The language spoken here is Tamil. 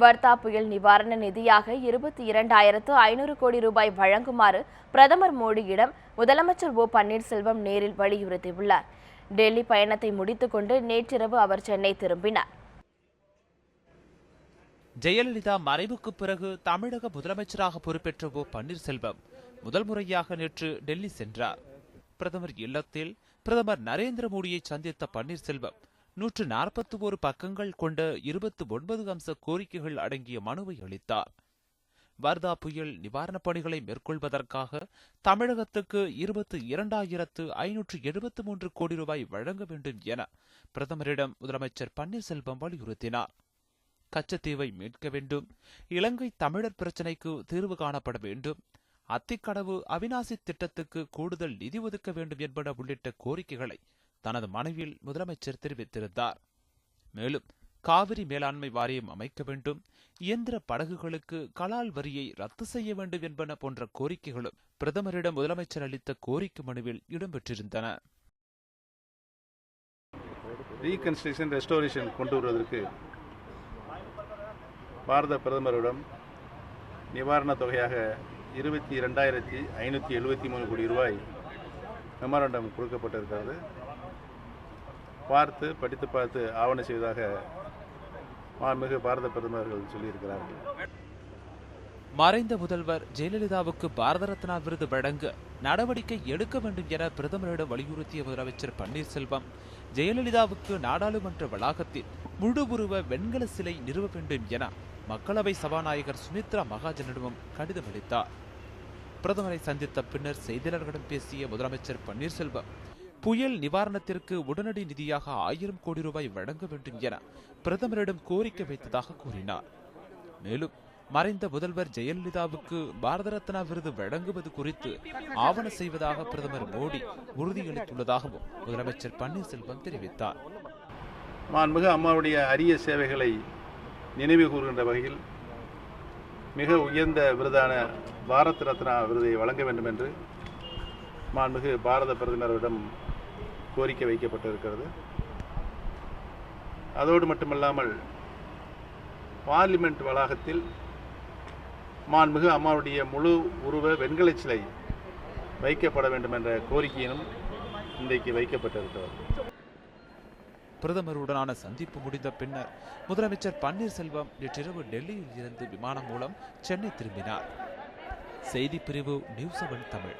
வர்தா புயல் நிவாரண நிதியாக 22,500 கோடி ரூபாய் வழங்குமாறு பிரதமர் மோடியிடம் முதலமைச்சர் ஓ பன்னீர்செல்வம் நேரில் வலியுறுத்தியுள்ளார். டெல்லி பயணத்தை முடித்துக்கொண்டு நேற்றிரவு அவர் சென்னை திரும்பினார். ஜெயலலிதா மறைவுக்கு பிறகு தமிழக முதலமைச்சராக பொறுப்பேற்ற ஓ பன்னீர்செல்வம் முதல் முறையாக நேற்று டெல்லி சென்றார். பிரதமர் இல்லத்தில் பிரதமர் நரேந்திர மோடியை சந்தித்த பன்னீர்செல்வம் 141 பக்கங்கள் கொண்ட 29 அம்ச கோரிக்கைகள் அடங்கிய மனுவை அளித்தார். வர்தா புயல் நிவாரணப் பணிகளை மேற்கொள்வதற்காக தமிழகத்துக்கு 22,573 கோடி ரூபாய் வழங்க வேண்டும் என பிரதமரிடம் முதலமைச்சர் பன்னீர்செல்வம் வலியுறுத்தினார். கச்சத்தீவை மீட்க வேண்டும், இலங்கை தமிழர் பிரச்சினைக்கு தீர்வு காணப்பட வேண்டும், அத்திக்கடவு அவிநாசி திட்டத்துக்கு கூடுதல் நிதி ஒதுக்க வேண்டும் என்பன உள்ளிட்ட கோரிக்கைகளை தனது மனுவில் முதலமைச்சர் தெரிவித்திருந்தார். மேலும் காவிரி மேலாண்மை வாரியம் அமைக்க வேண்டும், இயந்திர படகுகளுக்கு கலால் வரியை ரத்து செய்ய வேண்டும் என்பன போன்ற கோரிக்கைகளும் பிரதமரிடம் முதலமைச்சர் அளித்த கோரிக்கை மனுவில் இடம்பெற்றிருந்தன. ரீகன்ஸ்ட்ரக்ஷன் ரெஸ்டோரேஷன் கொண்டு வருவதற்கு பாரத பிரதமரிடம் நிவாரணத் தொகையாக 22,573 கோடி ரூபாய் மெமரண்டம் கொடுக்கப்பட்டிருக்கிறது. படித்து பார்த்து ஆவணம் செய்வதாக மாண்புமிகு பாரத பிரதமர்கள் சொல்லியிருக்கிறார்கள். மறைந்த முதல்வர் ஜெயலலிதாவுக்கு பாரத ரத்னா விருது வழங்க நடவடிக்கை எடுக்க வேண்டும் என பிரதமரிடம் வலியுறுத்திய முதலமைச்சர் பன்னீர்செல்வம் ஜெயலலிதாவுக்கு நாடாளுமன்ற வளாகத்தில் முழு உருவ வெண்கல சிலை நிறுவ வேண்டும் என மக்களவை சபாநாயகர் சுமித்ரா மகாஜனிடமும் கடிதம் அளித்தார். பிரதமரை சந்தித்த பின்னர் செய்தியாளர்களிடம் பேசிய முதலமைச்சர் பன்னீர்செல்வம் புயல் நிவாரணத்திற்கு உடனடி நிதியாக 1000 கோடி ரூபாய் வழங்க வேண்டும் என பிரதமரிடம் கோரிக்கை வைத்ததாக கூறினார். மேலும் மறைந்த முதல்வர் ஜெயலலிதாவுக்கு பாரத ரத்னா விருது வழங்குவது குறித்து ஆவண செய்வதாக பிரதமர் மோடி உறுதியளித்துள்ளதாகவும் முதலமைச்சர் பன்னீர்செல்வம் தெரிவித்தார். மாண்புமிகு அம்மாவுடைய அரிய சேவைகளை நினைவு கூறுகின்ற வகையில் மிக உயர்ந்த விருதான பாரத் ரத்னா விருதை வழங்க வேண்டும் என்று மாண்புமிகு பாரத பிரதமரிடம் கோரிக்கை வைக்கப்பட்டிருக்கிறது. அதோடு மட்டுமல்லாமல் பார்லிமெண்ட் வளாகத்தில் மாண்புமிகு அம்மாவுடைய முழு உருவ வெண்கல சிலை வைக்கப்பட வேண்டும் என்ற கோரிக்கையினும் இன்றைக்கு வைக்கப்பட்டிருக்கிறது. பிரதமருடனான சந்திப்பு முடிந்த பின்னர் முதலமைச்சர் பன்னீர்செல்வம் நேற்றிரவு டெல்லியில் இருந்து விமானம் மூலம் சென்னை திரும்பினார். செய்திப்பிரிவு நியூஸ் 7 தமிழ்.